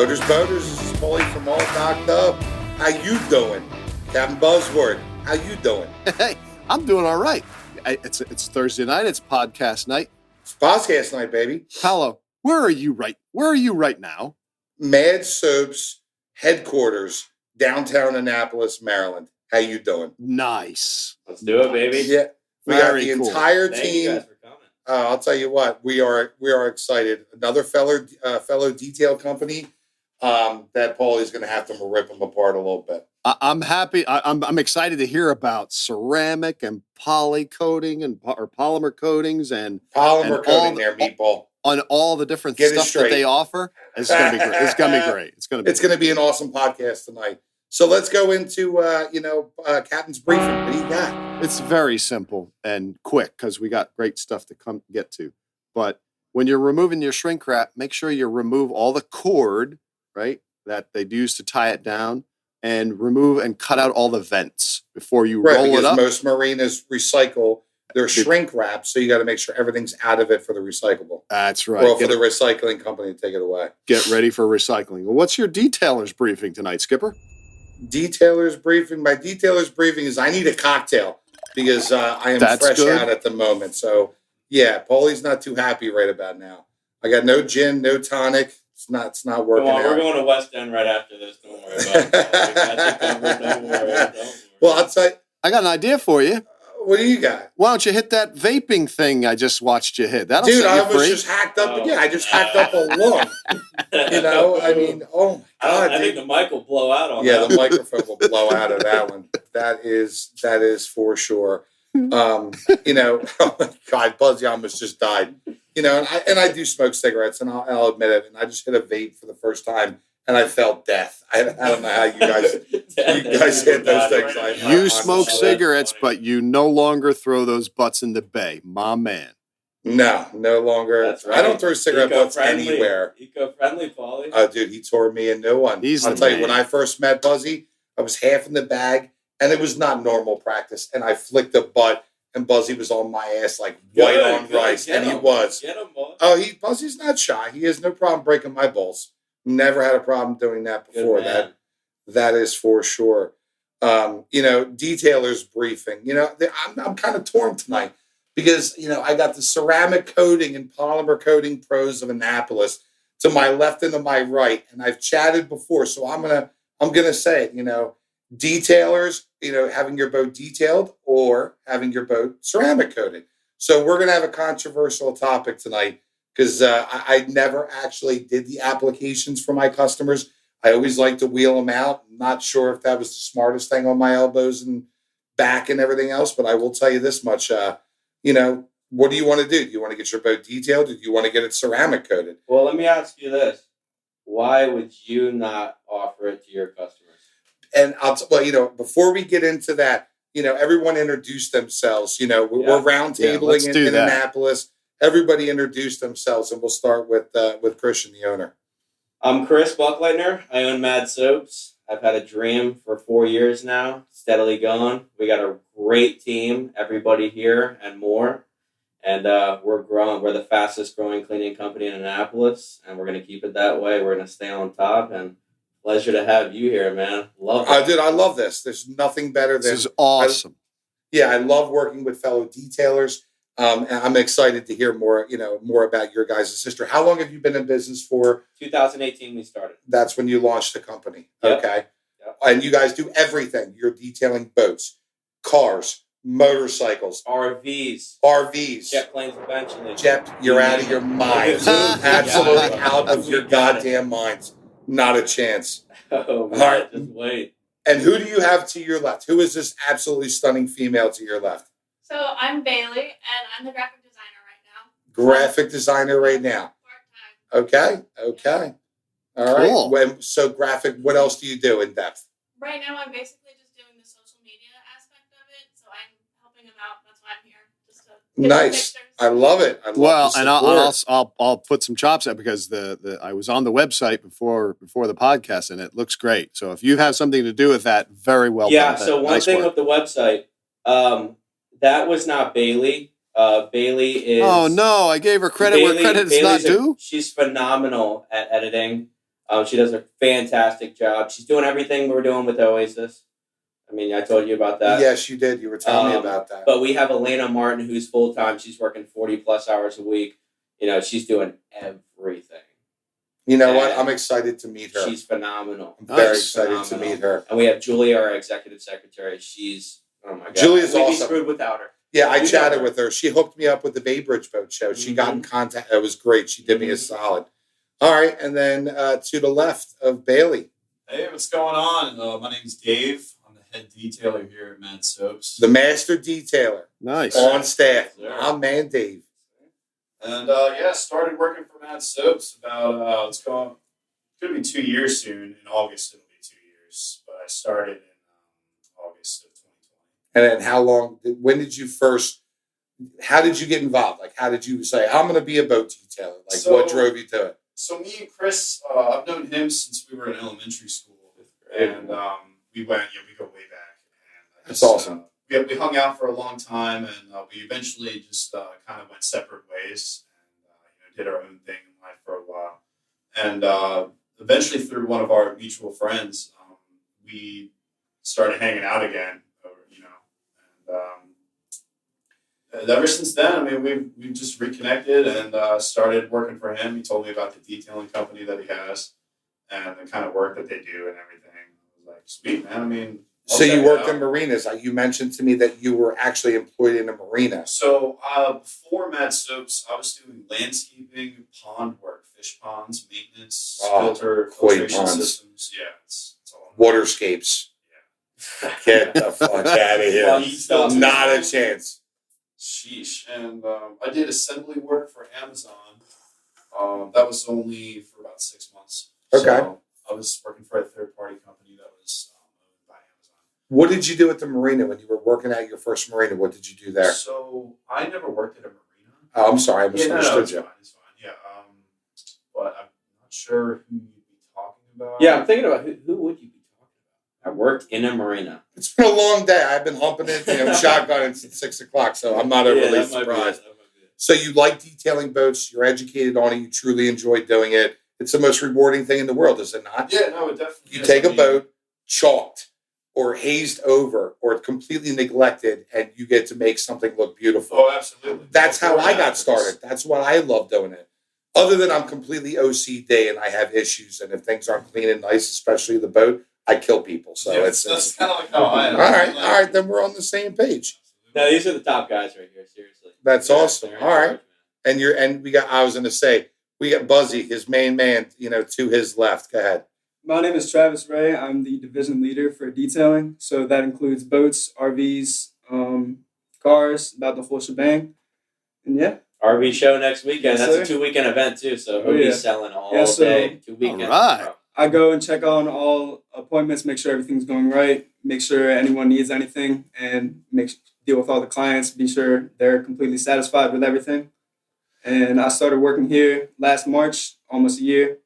Boaters, this is Pauly from All Knocked Up. How you doing? Captain Buzzword, how you doing? Hey, I'm doing all right. It's Thursday night. It's podcast night. It's podcast night, baby. Paolo, where are you right now? Mad Soaps headquarters, downtown Annapolis, Maryland. How you doing? Nice. Let's do it, baby. Yeah, we Very got the cool. entire Thank team. you guys for coming. I'll tell you what, we are excited. Another fellow detail company that Pauly's going to have to rip them apart a little bit. I'm happy. I'm excited to hear about ceramic and poly coating or polymer coatings and Polymer coating there, meatball. On all the different Get it stuff straight. that they offer. It's going to be great. It's going to be great. It's going to be an awesome podcast tonight. So let's go into Captain's briefing. What do you got? It's very simple and quick because we got great stuff to get to. But when you're removing your shrink wrap, make sure you remove all the cord, right, that they'd use to tie it down, and remove and cut out all the vents before you roll it up. Most marinas recycle their shrink wrap, so you got to make sure everything's out of it for the recyclable. That's right. Or for the recycling company to take it away. Get ready for recycling. Well, what's your detailer's briefing tonight, Skipper? Detailer's briefing. My detailer's briefing is I need a cocktail because I am fresh out at the moment. So, yeah, Pauly's not too happy right about now. I got no gin, no tonic. It's not working out. We're going to West End right after this. Don't worry about it. We got you covered. Don't worry. Well, I'll tell you. I got an idea for you. What do you got? Why don't you hit that vaping thing I just watched you hit? That'll Dude, set you I was free. just hacked up. I just hacked up a lung. I mean, oh my God. I think the mic will blow out on that. Yeah, the microphone will blow out of that one. That is for sure. Oh my God, Buzzy almost just died. And I do smoke cigarettes, and I'll admit it. And I just hit a vape for the first time, and I felt death. I don't know how you guys hit those things. You smoke cigarettes, but you no longer throw those butts in the bay, my man. No longer. That's right. I don't throw cigarette butts anywhere. Eco-friendly, Pauly. Oh, dude, he tore me a new one. I'll tell you, when I first met Buzzy, I was half in the bag, and it was not normal practice. And I flicked a butt, and Buzzy was on my ass like white on rice, and he was. Get him, boy. Oh, Buzzy's not shy. He has no problem breaking my balls. Never had a problem doing that before. That is for sure. Detailer's briefing. I'm kind of torn tonight because I got the ceramic coating and polymer coating pros of Annapolis to my left and to my right, and I've chatted before, so I'm gonna say it. Detailers, having your boat detailed or having your boat ceramic coated. So we're gonna have a controversial topic tonight. Because I never actually did the applications for my customers. I always like to wheel them out. I'm not sure if that was the smartest thing on my elbows and back and everything else, but I will tell you this much. What do you want to do? Do you want to get your boat detailed? Or do you want to get it ceramic coated? Well, let me ask you this. Why would you not offer it to your customers? And before we get into that, everyone introduced themselves. We're roundtabling in Annapolis. Everybody introduce themselves, and we'll start with Christian, the owner. I'm Chris Buckleitner. I own Mad Soaps. I've had a dream for 4 years now, steadily going. We got a great team, everybody here and more. And we're growing. We're the fastest growing cleaning company in Annapolis, and we're going to keep it that way. We're going to stay on top, and pleasure to have you here, man. Love it. Dude, I love this. There's nothing better than... This is awesome. I love working with fellow detailers. And I'm excited to hear more about your guys' history. How long have you been in business for? 2018 we started. That's when you launched the company. Yep. Okay. Yep. And you guys do everything. You're detailing boats, cars, motorcycles, RVs. Jet planes eventually. You're out of your minds. Absolutely out of your goddamn minds. Not a chance. Oh, man, all right. Just wait. And who do you have to your left? Who is this absolutely stunning female to your left? So I'm Bailey, and I'm the graphic designer right now. Graphic designer right now. Part-time. Okay. All right. Cool. So graphic, what else do you do in depth? Right now I'm basically just doing the social media aspect of it, so I'm helping them out. That's why I'm here. Just to get Nice. I love it. I'll put some chops out because I was on the website before the podcast, and it looks great. So if you have something to do with that, very well done. Yeah, so one thing with the website, that was not Bailey. Bailey is... Oh, no, I gave her credit where credit is not due? She's phenomenal at editing. She does a fantastic job. She's doing everything we're doing with Oasis. I mean, I told you about that. Yes, you did. You were telling me about that. But we have Elena Martin, who's full time. She's working 40+ hours a week. She's doing everything. You know what? I'm excited to meet her. She's phenomenal. I'm very excited to meet her. And we have Julia, our executive secretary. She's, oh my God. Julia's awesome. We'd be screwed without her. Yeah, I chatted with her. She hooked me up with the Bay Bridge Boat Show. She got in contact. It was great. She did me a solid. All right, and then to the left of Bailey. Hey, what's going on? My name's Dave. I'm the head detailer here at Mad Soaps. The master detailer. Nice. On staff. Yeah. My man, Dave. And started working for Mad Soaps about, could be 2 years soon. In August, it'll be 2 years. But I started in August of 2020. And then how long, when did you first, how did you get involved? Like, how did you say, I'm going to be a boat detailer? Like, what drove you to it? So me and Chris, I've known him since we were in elementary school. And we go way back. And That's awesome. We hung out for a long time, and we eventually just kind of went separate ways and did our own thing in life for a while. And eventually, through one of our mutual friends, we started hanging out again. And ever since then, I mean, we've just reconnected and started working for him. He told me about the detailing company that he has and the kind of work that they do and everything. I was like, sweet, man. I mean, so you worked in marinas. You mentioned to me that you were actually employed in a marina. So before Mad Soaps, I was doing landscaping, pond work, fish ponds, maintenance, filtration systems. Yeah, it's all waterscapes. Yeah. Get the fuck out of here. Not a chance. Sheesh. And I did assembly work for Amazon. That was only for about 6 months. Okay. So I was working for a third-party company that was owned by Amazon. What did you do at the marina when you were working at your first marina? What did you do there? So I never worked at a marina. Oh, I'm sorry. I misunderstood you. It's fine. Yeah. But I'm not sure who you'd be talking about. Yeah, I'm thinking about who would you be talking about? I worked in a marina. It's been a long day. I've been humping it, shotgunning since 6 o'clock, so I'm not overly surprised. So you like detailing boats. You're educated on it. You truly enjoy doing it. It's the most rewarding thing in the world, is it not? Yeah, no, it definitely You take a boat, chalked, or hazed over, or completely neglected, and you get to make something look beautiful. Oh, absolutely. That's how I got started. That's what I love doing it. Other than I'm completely OCD and I have issues, and if things aren't clean and nice, especially the boat, I kill people. So that's kind of like how I am. All right, then we're on the same page. No, these are the top guys right here. Seriously, that's awesome. All right, and we got. I was going to say we got Buzzy, his main man. To his left. Go ahead. My name is Travis Ray. I'm the division leader for detailing. So that includes boats, RVs, cars, about the full shebang. And yeah. RV show next weekend. Yes, that's a 2-weekend event too. So we'll be selling all day. 2 weekends. All right. I go and check on all appointments, make sure everything's going right, make sure anyone needs anything, and deal with all the clients, be sure they're completely satisfied with everything. And I started working here last March, almost a year,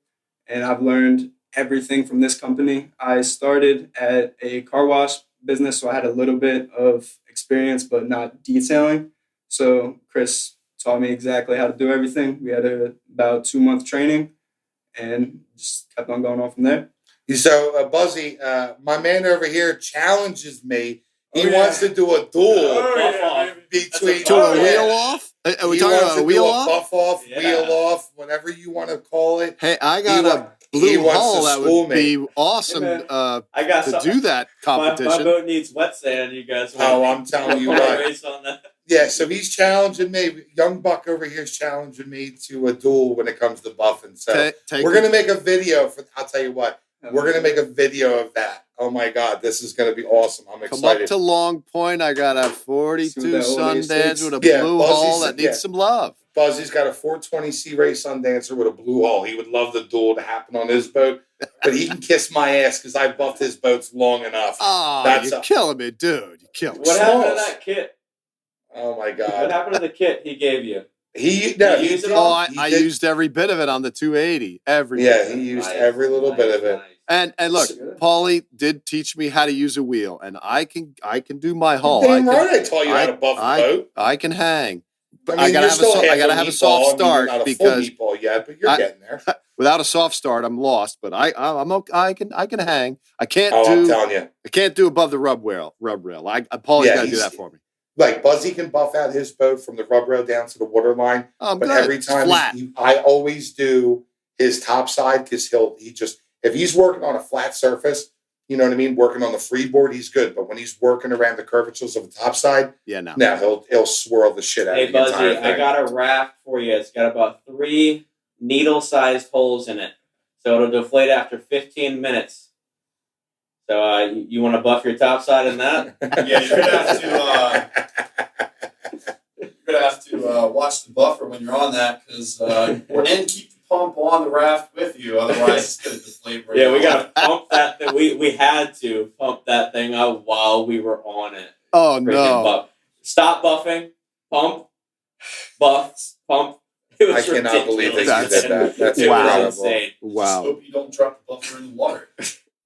and I've learned everything from this company. I started at a car wash business, so I had a little bit of experience, but not detailing. So Chris taught me exactly how to do everything. We had about 2-month training and just kept on going on from there. So, Buzzy, my man over here challenges me. He wants to do a duel between a wheel off. Are we talking about a wheel off? Buff off, wheel off, whatever you want to call it. Hey, I got a blue hull that would be awesome to do that competition. My boat needs wet sand. You guys. I'm telling you what. Race on that. Yeah, so he's challenging me. Young Buck over here is challenging me to a duel when it comes to buffing. So we're going to make a video for. I'll tell you what. We're going to make a video of that. Oh, my God. This is going to be awesome. I'm excited. Come up to Long Point. I got a 42 Sundance with a blue hull that needs some love. Buzzy's got a 420 Sea Ray Sundancer with a blue hull. He would love the duel to happen on his boat, but he can kiss my ass because I buffed his boats long enough. Oh, you're killing me, dude. You're killing me. What happened to that kit? Oh, my God. What happened to the kit he gave you? I used every bit of it on the 280. He used every little bit of it. And look, Pauly did teach me how to use a wheel, and I can do my hull. Damn right, I taught you how to buff the boat. I can hang. But I mean, you're still I half gotta a have a meatball. soft I mean, you're start not a full because meatball yet, but you're I- getting there. without a soft start, I'm lost. But I'm okay. I can hang. I can't Oh, I'm do telling you. I can't do above the rub rail. Paul's Yeah, got to do he's- that for me. Like Buzzy can buff out his boat from the rub rail down to the water line, Oh, I'm but good. every It's time flat. I always do his top side because if he's working on a flat surface, you know what I mean, working on the freeboard, he's good. But when he's working around the curvatures of the top side, Yeah, no. now he'll swirl the shit out Hey of the entire Buzzy, thing. I got a raft for you. It's got about 3 needle-sized holes in it, so it'll deflate after 15 minutes. So you want to buff your top side in that? Yeah, you're gonna have to watch the buffer when you're on that because and keep the pump on the raft with you. Otherwise, it's gonna deflate. Right Yeah, we now. got to pump that thing. We had to pump that thing up while we were on it. Oh Freaking no. buff. Stop buffing. Pump. Buff. Pump. It was I cannot believe that you That's- did that. That's it incredible. was insane. Just Wow. hope you don't drop the buffer in the water.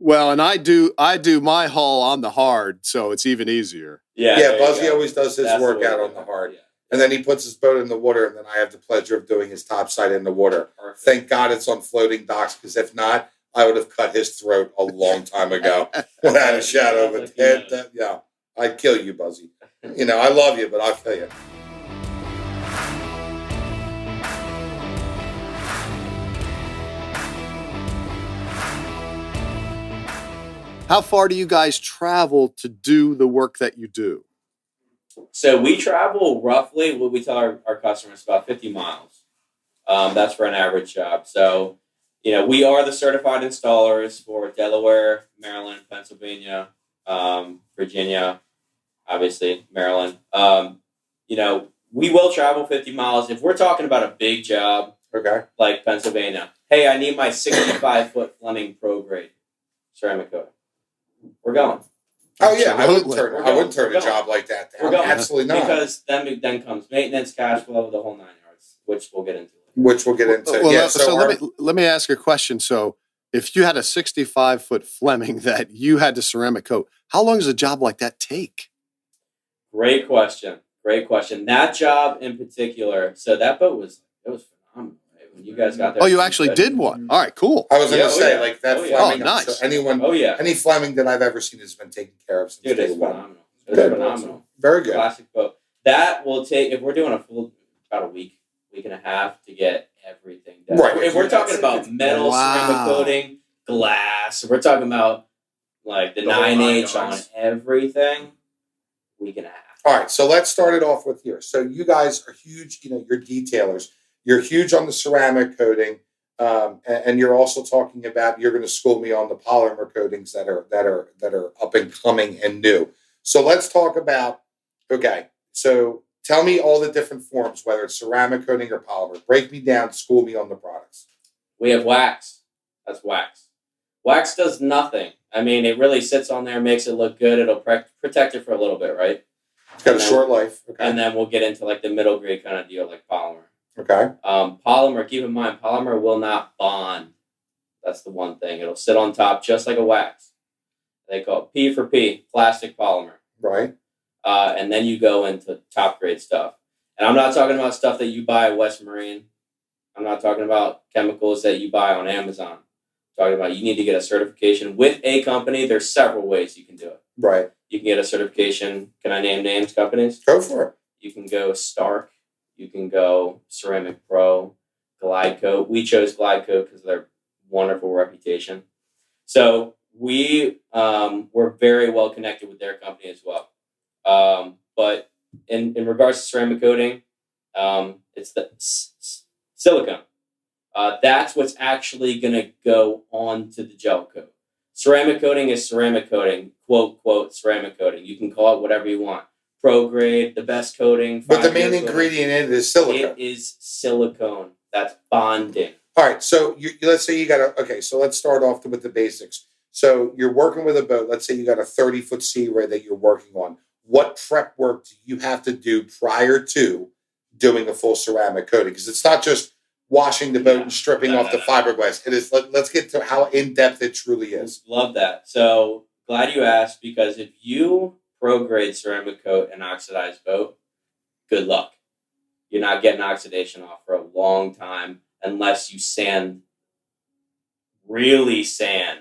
Well, and I do my haul on the hard, so it's even easier. Yeah, Yeah, there you Buzzy go. always does his That's the way workout to on do the it. hard. Yeah. And then he puts his boat in the water, and then I have the pleasure of doing his top side in the water. Perfect. Thank God it's on floating docks, because if not, I would have cut his throat a long time ago without a shadow of a Like, you know. yeah, I'd kill you, Buzzy. You know, I love you, but I'll kill you. How far do you guys travel to do the work that you do? So we travel roughly, what we tell our customers, about 50 miles. That's for an average job. So, we are the certified installers for Delaware, Maryland, Pennsylvania, Virginia, obviously Maryland. We will travel 50 miles. If we're talking about a big job Okay. like Pennsylvania, hey, I need my 65-foot Fleming Pro grade ceramic coating. We're going. Oh yeah, I wouldn't Absolutely. turn We're a going. job like that We're down. going. Absolutely not. Because then comes maintenance, cash flow, the whole 9 yards, which we'll get into. Which we'll get into. Well, yeah. so let me ask you a question. So, if you had a 65-foot Fleming that you had to ceramic coat, how long does a job like that take? Great question. That job in particular, so that boat was phenomenal. Right? When you guys got there. Oh, you actually did one. All right, cool. I was going Yeah, to oh, say yeah. like that Oh, yeah. Fleming. Oh, nice. So Oh yeah. any Fleming that I've ever seen has been taken care of since Dude, day it's one. phenomenal. It's Good. phenomenal. Very good. Classic boat. That will take, if we're doing a full, about a week and a half to get everything done. Right. If we're talking about metal, ceramic Wow. coating, glass, we're talking about like the The whole 9H 9 on yards. everything, week and a half. All right, so let's start it off with here. So you guys are huge, you're detailers. You're huge on the ceramic coating, and you're also talking about you're going to school me on the polymer coatings that are up and coming and new. So let's talk about. Okay, so tell me all the different forms, whether it's ceramic coating or polymer. Break me down, school me on the products. We have wax. That's wax. Wax does nothing. I mean, it really sits on there, makes it look good. It'll protect it for a little bit, right? It's got a And then- short life. Okay. And then we'll get into like the middle grade kind of deal, like polymer. Okay. Polymer, keep in mind, polymer will not bond. That's the one thing. It'll sit on top just like a wax. They call it P for P, plastic polymer. Right. And then you go into top grade stuff. And I'm not talking about stuff that you buy at West Marine. I'm not talking about chemicals that you buy on Amazon. I'm talking about you need to get a certification with a company. There's several ways you can do it. Right. You can get a certification. Can I name names, companies? Go for it. You can go Stark. You can go Ceramic Pro, Glide Coat. We chose Glide Coat because of their wonderful reputation. So we're very well connected with their company as well. But in regards to ceramic coating, it's the silicone. That's what's actually going to go onto the gel coat. Ceramic coating is ceramic coating, quote, quote, ceramic coating. You can call it whatever you want. Pro grade, the best coating. But the 5-year main coating. ingredient in it is silicone. It is silicone. That's bonding. All right, so let's say you got so let's start off with the basics. So you're working with a boat. Let's say you got a 30-foot sea ray that you're working on. What prep work do you have to do prior to doing a full ceramic coating? Because it's not just washing the boat and stripping off the fiberglass. It is. Let's get to how in-depth it truly is. Love that. So glad you asked, because if you pro grade ceramic coat an oxidized boat, good luck. you're not getting oxidation off for a long time unless you really sand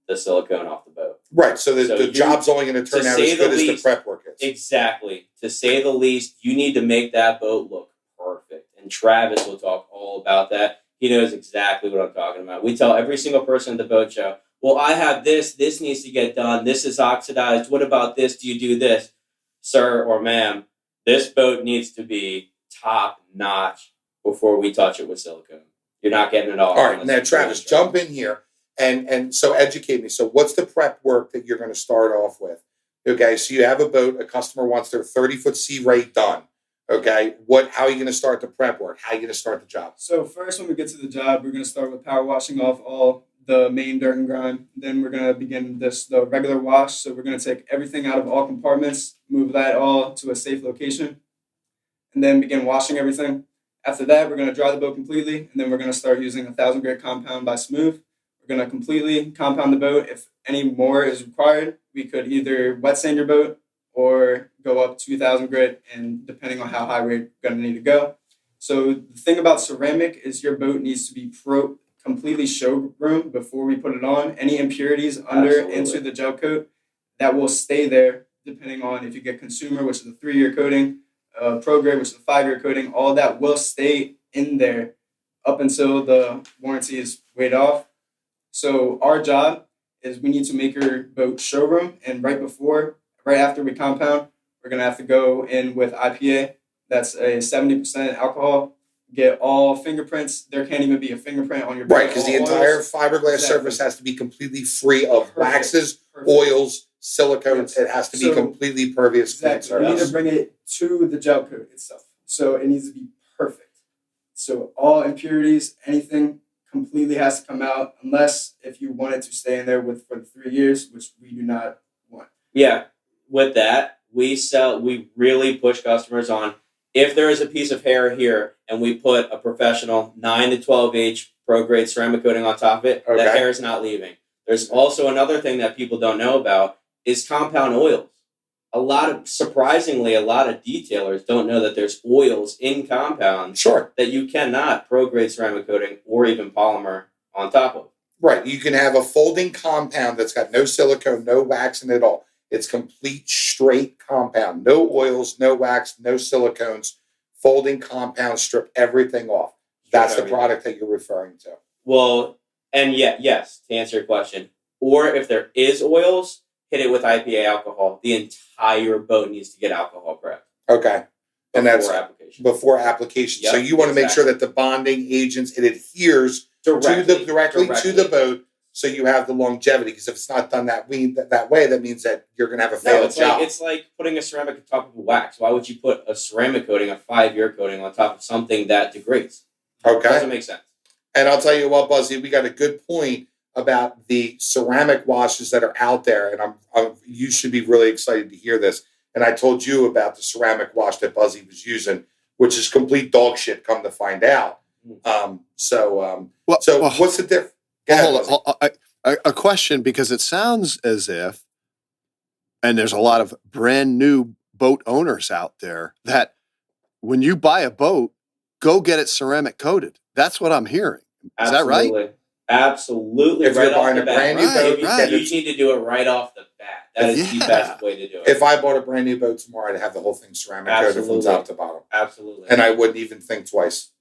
the silicone off the boat. Right. So the job's only going to turn out as good as the prep work is. Exactly. To say the least, you need to make that boat look perfect. And Travis will talk all about that. He knows exactly what I'm talking about. We tell every single person at the boat show, well, I have this needs to get done, this is oxidized, what about this, do you do this? Sir or ma'am, this boat needs to be top notch before we touch it with silicone. You're not getting it all. All right, now Travis, jump in here and so educate me. So what's the prep work that you're going to start off with? Okay, so you have a boat, a customer wants their 30-foot sea rate done. Okay, how are you going to start the prep work? How are you going to start the job? So first, when we get to the job, we're going to start with power washing off all the main dirt and grime. Then we're going to begin the regular wash. So we're going to take everything out of all compartments, move that all to a safe location, and then begin washing everything. After that, we're going to dry the boat completely, and then we're going to start using 1,000 grit compound by Smooth. We're going to completely compound the boat. If any more is required, we could either wet sand your boat or go up 2,000 grit, and depending on how high we're going to need to go. So the thing about ceramic is your boat needs to be completely showroom before we put it on. Any impurities under into the gel coat, that will stay there depending on if you get consumer, which is a 3-year coating, pro grade, which is a 5-year coating. All that will stay in there up until the warranty is weighed off. So our job is we need to make your boat showroom, and right after we compound, we're going to have to go in with IPA. That's a 70% alcohol. Get all fingerprints. There can't even be a fingerprint on your boat. Right, because the entire fiberglass surface has to be completely free of waxes, oils, silicones. It has to be completely pervious. Exactly. You need to bring it to the gel coat itself. So it needs to be perfect. So all impurities, anything completely has to come out, unless if you want it to stay in there for the 3 years, which we do not want. Yeah. With that, we really push customers on, if there is a piece of hair here and we put a professional 9 to 12H pro grade ceramic coating on top of it, that hair is not leaving. There's also another thing that people don't know about is compound oils. Surprisingly, a lot of detailers don't know that there's oils in compounds that you cannot pro grade ceramic coating or even polymer on top of. Right. You can have a folding compound that's got no silicone, no wax in it at all. It's complete straight compound. No oils, no wax, no silicones. Folding compound, strip everything off. That's the product that you're referring to. Well, and yes, to answer your question. Or if there is oils, hit it with IPA alcohol. The entire boat needs to get alcohol prepped. Okay. And that's before application. Yep, So you want to make sure that the bonding agents, it adheres directly to the boat, so you have the longevity. Because if it's not done that way, that means that you're going to have a failed job. It's like putting a ceramic on top of a wax. Why would you put a ceramic coating, a 5-year coating, on top of something that degrades? Okay. It doesn't make sense. And I'll tell you what, Buzzy, we got a good point about the ceramic washes that are out there, and you should be really excited to hear this. And I told you about the ceramic wash that Buzzy was using, which is complete dog shit, come to find out. So what's the difference? Hold on. A question, because it sounds as if, and there's a lot of brand new boat owners out there, that when you buy a boat, go get it ceramic coated. That's what I'm hearing. Is that right? Absolutely. If you're buying a brand new boat, you need to do it right off the bat. That is the best way to do it. If I bought a brand new boat tomorrow, I'd have the whole thing ceramic coated from top to bottom. Absolutely. And I wouldn't even think twice.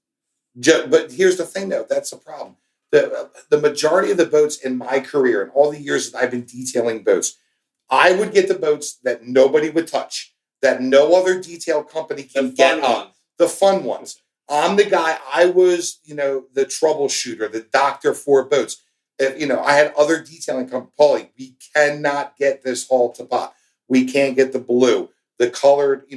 But here's the thing, though. That's the problem. The majority of the boats in my career and all the years that I've been detailing boats, I would get the boats that nobody would touch, that no other detail company can get on. The fun ones. I'm the guy, I was, the troubleshooter, the doctor for boats. I had other detailing companies. Pauly, we cannot get this hull to pop. We can't get the blue, the colored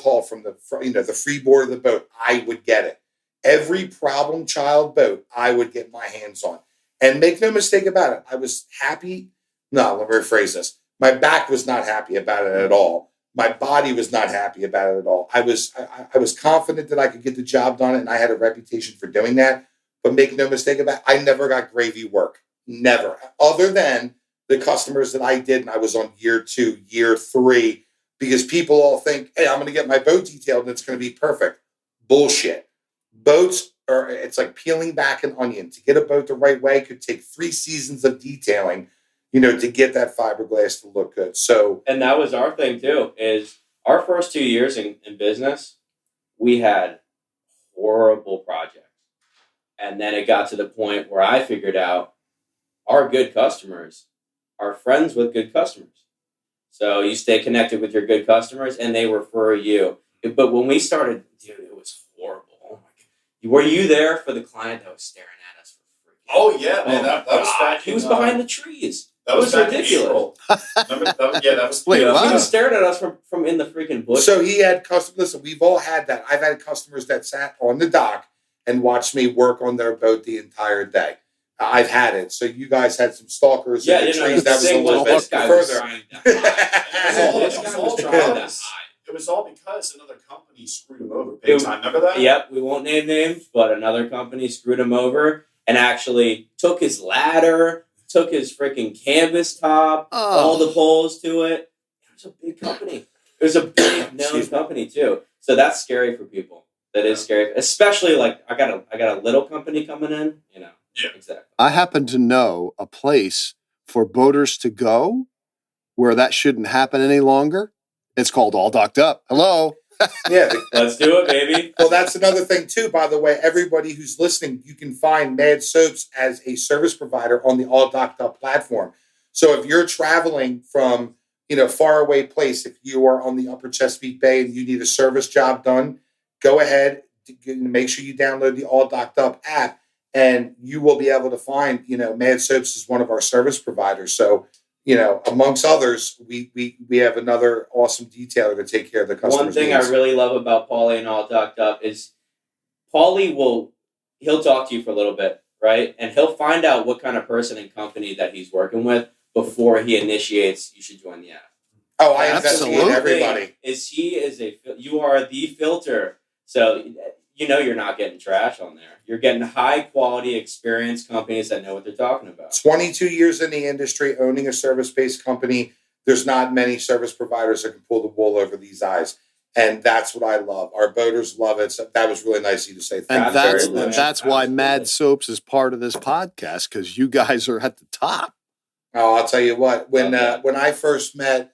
hull from the freeboard of the boat. I would get it. Every problem child boat, I would get my hands on. And make no mistake about it, I was happy. No, let me rephrase this. My back was not happy about it at all. My body was not happy about it at all. I was confident that I could get the job done, and I had a reputation for doing that. But make no mistake about it, I never got gravy work. Never. Other than the customers that I did, and I was on year 2, year 3, because people all think, hey, I'm going to get my boat detailed and it's going to be perfect. Bullshit. Boats are, it's like peeling back an onion. To get a boat the right way could take 3 seasons of detailing, to get that fiberglass to look good. So, And that was our thing too, is our first 2 years in business, we had horrible projects. And then it got to the point where I figured out our good customers are friends with good customers. So you stay connected with your good customers and they refer you. But when we started, dude, it was horrible. Oh my God. Were you there for the client that was staring at us for freaking? Oh yeah, man. That was back. He was behind the trees. That was back ridiculous. In April. Remember, that was. Wait, He what? was staring at us from in the freaking bush. so he had customers. Listen, we've all had that. I've had customers that sat on the dock and watched me work on their boat the entire day. I've had it. So you guys had some stalkers in the trees. The That was a thing little this bit guy was further. trying to hide. This guy was trying to hide. It was all because another company screwed him over big time. Remember that? Yep, we won't name names, but another company screwed him over and actually took his ladder, took his freaking canvas top, all the poles to it. It was a big company. It was a big known company too. So that's scary for people. That is scary, especially like I got a little company coming in. Yeah, exactly. I happen to know a place for boaters to go where that shouldn't happen any longer. It's called All Docked Up. Hello. Yeah. Let's do it, baby. Well, that's another thing too, by the way. Everybody who's listening, you can find Mad Soaps as a service provider on the All Docked Up platform. So if you're traveling from, far away place, if you are on the Upper Chesapeake Bay and you need a service job done, go ahead, make sure you download the All Docked Up app, and you will be able to find, Mad Soaps is one of our service providers. So, amongst others, we have another awesome detailer to take care of the customers. One thing needs. I really love about Pauly and All Docked Up is Pauly he'll talk to you for a little bit, right? And he'll find out what kind of person and company that he's working with before he initiates, you should join the app. Oh, I Absolutely. investigate everybody. You are the filter. So you're not getting trash on there. You're getting high quality experienced companies that know what they're talking about. 22 years in the industry, owning a service-based company. There's not many service providers that can pull the wool over these eyes. And that's what I love. Our boaters love it. So that was really nice of you to say. Thank And you that's very much. that's why Mad Soaps is part of this podcast, because you guys are at the top. Oh, I'll tell you what. When I first met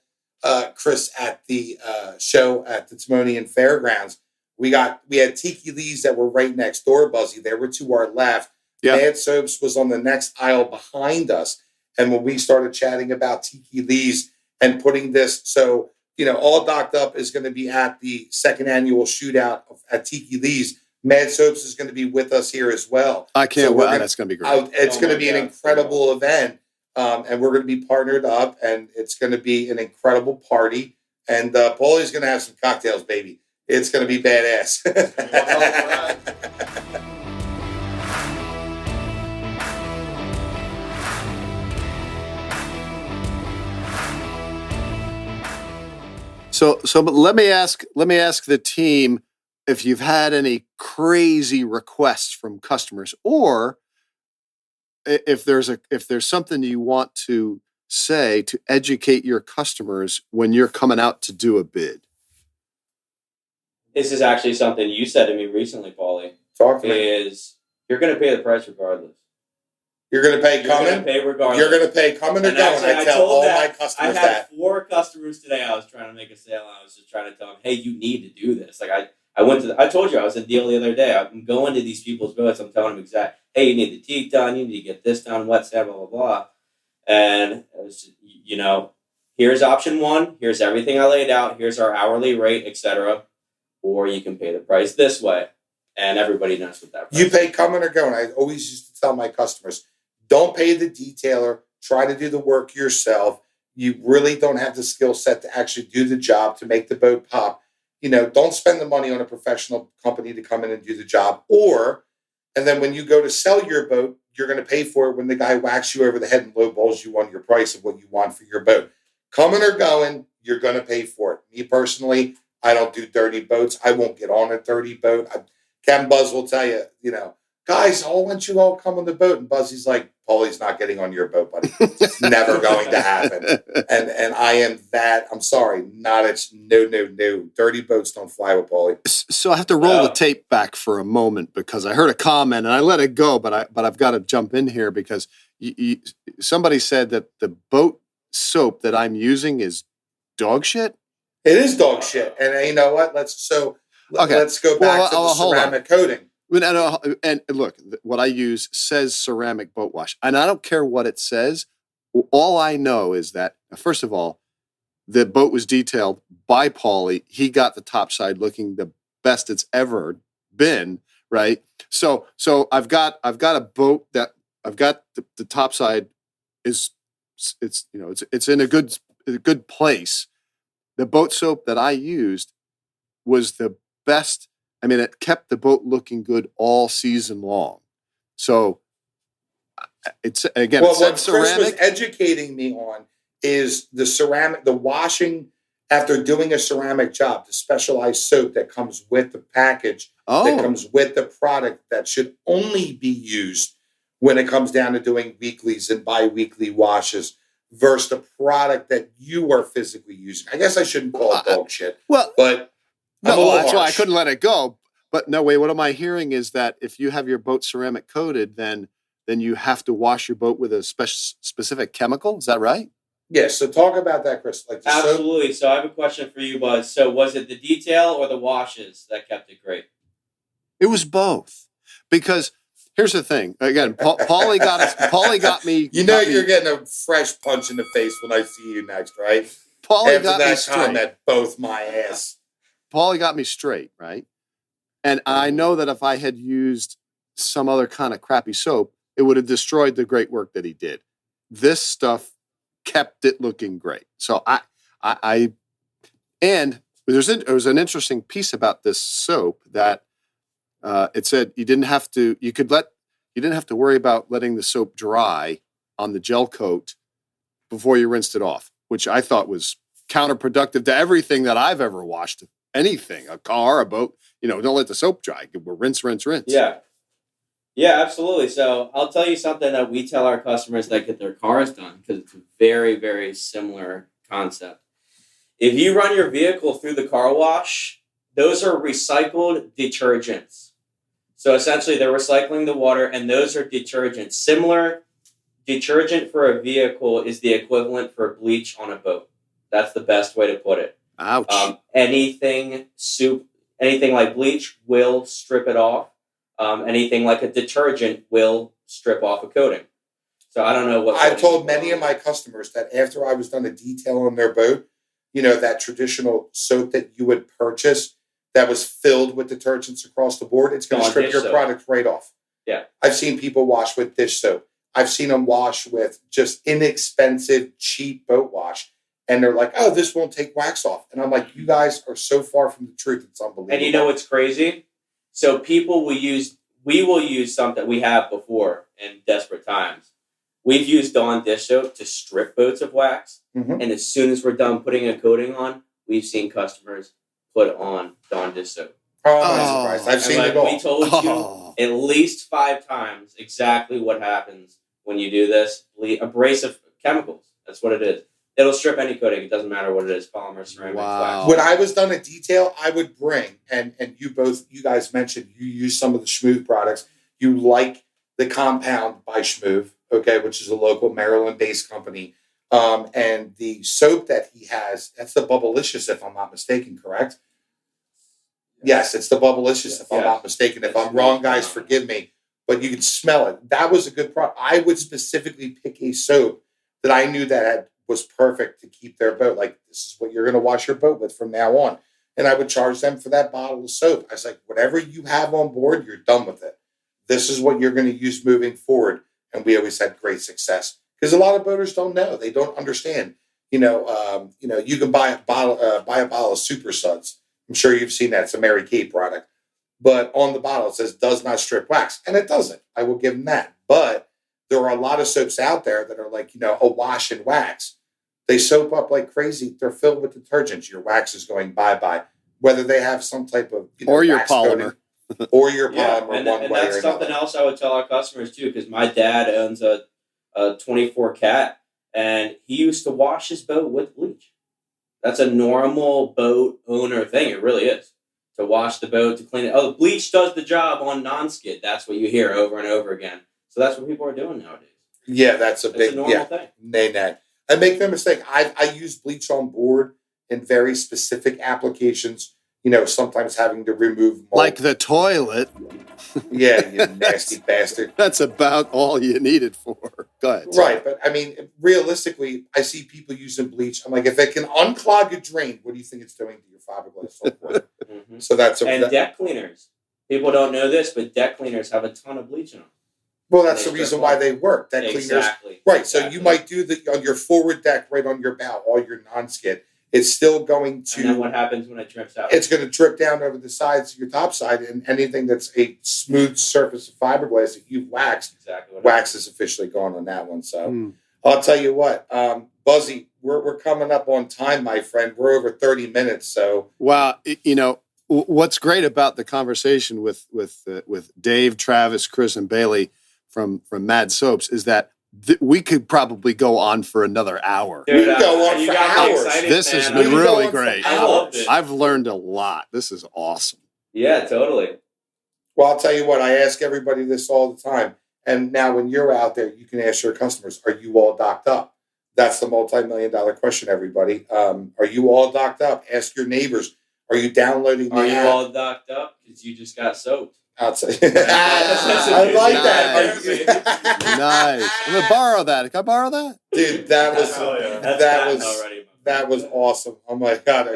Chris at the show at the Timonian Fairgrounds, we had Tiki Lee's that were right next door, Buzzy. They were to our left. Yeah. Mad Soaps was on the next aisle behind us. And when we started chatting about Tiki Lee's and putting this, so, All Docked Up is going to be at the second annual shootout at Tiki Lee's. Mad Soaps is going to be with us here as well. I can't So we're wait. gonna- That's going to be great. It's going to be an God. incredible event. And we're going to be partnered up, and it's going to be an incredible party. And Pauly's going to have some cocktails, baby. It's going to be badass. But let me ask the team if you've had any crazy requests from customers, or if there's something you want to say to educate your customers when you're coming out to do a bid. This is actually something you said to me recently, Pauly. Talk to me. Is you're going to pay the price regardless. You're going to pay You're going coming. to pay regardless. You're going to pay coming or And going. actually, I I tell told all that- my I customers had that. 4 customers today. I was trying to make a sale, and I was just trying to tell them, "Hey, you need to do this." Like I told you I was in deal the other day. I'm going to these people's boats. I'm telling them hey, you need the teak done. You need to get this done. Wet sand, blah blah blah. And it was, here's option 1. Here's everything I laid out. Here's our hourly rate, etc. Or you can pay the price this way, and everybody knows what that price You pay coming or going. I always used to tell my customers, don't pay the detailer. Try to do the work yourself. You really don't have the skill set to actually do the job to make the boat pop. Don't spend the money on a professional company to come in and do the job. And then when you go to sell your boat, you're going to pay for it when the guy whacks you over the head and lowballs you on your price of what you want for your boat. Coming or going, you're going to pay for it. Me personally, I don't do dirty boats. I won't get on a dirty boat. Captain Buzz will tell you, guys, why don't you all come on the boat? And Buzzy's like, Pauly's not getting on your boat, buddy. It's never going to happen. And I am that. I'm sorry, not it's no. Dirty boats don't fly with Pauly. So I have to roll the tape back for a moment because I heard a comment and I let it go, but I've got to jump in here because somebody said that the boat soap that I'm using is dog shit. It is dog shit. And you know what? Let's go back to the ceramic coating. And look, what I use says ceramic boat wash, and I don't care what it says. All I know is that, first of all, the boat was detailed by Pauly. He got the top side looking the best it's ever been, right? So I've got a boat that I've got the top side it's in a good place. The boat soap that I used was the best. I mean, it kept the boat looking good all season long. So it's again, well, it said what ceramic. Chris was educating me on is the ceramic, the washing after doing a ceramic job, the specialized soap that comes with the package, that comes with the product that should only be used when it comes down to doing weeklies and bi-weekly washes versus the product that you are physically using. I guess I shouldn't call it dog shit. Well, but no, that's why I couldn't let it go. But no, wait, what am I hearing is that if you have your boat ceramic coated, then you have to wash your boat with a specific chemical. Is that right? Yes. So talk about that, Chris. Like Absolutely. So I have a question for you, Buzz. So was it the detail or the washes that kept it great? It was both. Because here's the thing. Again, Pauly got me. You're getting a fresh punch in the face when I see you next, right? Pauly got me straight. Comment, both my ass. Pauly got me straight, right? And I know that if I had used some other kind of crappy soap, it would have destroyed the great work that he did. This stuff kept it looking great. So and there was an interesting piece about this soap that it said you didn't have to worry about letting the soap dry on the gel coat before you rinsed it off, which I thought was counterproductive to everything that I've ever washed. Anything, a car, a boat, don't let the soap dry. We'll rinse. Yeah, absolutely. So I'll tell you something that we tell our customers that get their cars done because it's a very, very similar concept. If you run your vehicle through the car wash, those are recycled detergents. So essentially they're recycling the water and those are detergents. Similar detergent for a vehicle is the equivalent for bleach on a boat. That's the best way to put it. Ouch. Anything like bleach will strip it off. Anything like a detergent will strip off a coating. So I don't know what. I've told many of my customers that after I was done a detail on their boat, that traditional soap that you would purchase that was filled with detergents across the board, it's going to strip your product right off. Yeah. I've seen people wash with dish soap. I've seen them wash with just inexpensive, cheap boat wash. And they're like, oh, this won't take wax off. And I'm like, you guys are so far from the truth. It's unbelievable. And you know what's crazy? So we will use something we have before in desperate times. We've used Dawn dish soap to strip boats of wax. Mm-hmm. And as soon as we're done putting a coating on, we've seen customers put on Dawn dish soap. Oh, I'm not surprised. I've seen it all. We told you at least 5 times exactly what happens when you do this. Abrasive chemicals. That's what it is. It'll strip any coating. It doesn't matter what it is, polymer, ceramic, wax. When I was done a detail, I would bring, and you guys mentioned you use some of the Schmooth products. You like the compound by Schmooth, okay, which is a local Maryland-based company. And the soap that he has, that's the Bubblicious, if I'm not mistaken, correct? Yes, it's the Bubblicious, if I'm not mistaken. If I'm wrong, guys, forgive me. But you can smell it. That was a good product. I would specifically pick a soap that I knew that was perfect to keep their boat. Like, this is what you're going to wash your boat with from now on. And I would charge them for that bottle of soap. I was like, whatever you have on board, you're done with it. This is what you're going to use moving forward. And we always had great success because a lot of boaters don't know. They don't understand. You can buy a bottle of Super Suds. I'm sure you've seen that. It's a Mary Kay product. But on the bottle, it says does not strip wax. And it doesn't. I will give them that. But there are a lot of soaps out there that are like, a wash and wax. They soap up like crazy. They're filled with detergents. Your wax is going bye-bye. Whether they have some type of or your wax polymer. or your Yeah, polymer and one way that's or something another. else I would tell our customers too, because my dad owns a 24 cat, and he used to wash his boat with bleach. That's a normal boat owner thing. It really is. To wash the boat, to clean it. Oh, bleach does the job on non-skid. That's what you hear over and over again. So that's what people are doing nowadays. Yeah, that's a It's big a normal thing. nay. I make no mistake. I use bleach on board in very specific applications. Sometimes having to remove mold. Like the toilet. Yeah, you nasty bastard. That's about all you need it for. Go ahead. Right, but I mean, realistically, I see people using bleach. I'm like, if it can unclog a drain, what do you think it's doing to your fiberglass software? Mm-hmm. So that's And deck cleaners. People don't know this, but deck cleaners have a ton of bleach in them. well, that's the They reason strip why off. they work. Deck cleaners, Exactly. right? So Exactly. you might do on your forward deck, right on your bow, all your non-skid. It's still going to. And then what happens when it drips out? It's going to drip down over the sides of your top side, and anything that's a smooth surface of fiberglass that you've waxed, exactly what wax is officially gone on that one. So Mm. I'll tell you what, Buzzy, we're coming up on time, my friend. We're over 30 minutes. So Well, what's great about the conversation with Dave, Travis, Chris, and Bailey from Mad Soaps is that we could probably go on for another hour. We can go on you for got me hours. excited, This man. has We been can go really on for great. I loved it. I've learned a lot. This is awesome. Yeah, totally. well, I'll tell you what, I ask everybody this all the time. And now when you're out there, you can ask your customers, are you all docked up? That's the multi-million-dollar question, everybody. Are you all docked up? Ask your neighbors. Are you downloading the Are you app? all docked up? Because you just got soaked. Outside. That's a I good like sign. that. Are you- Nice. I'm gonna borrow that. Can I borrow that? Dude, that was Oh, yeah. That's that gotten was already. that was awesome. Oh my god,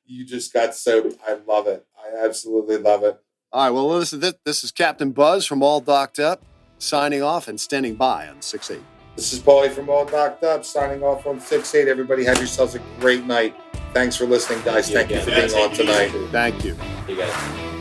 you just got soaked. I love it. I absolutely love it. All right. Well, listen. This is Captain Buzz from All Docked Up, signing off and standing by on 6-8. This is Pauly from All Docked Up, signing off on 6-8. Everybody have yourselves a great night. Thanks for listening, guys. Thank you for again. being on tonight. Thank you. You guys.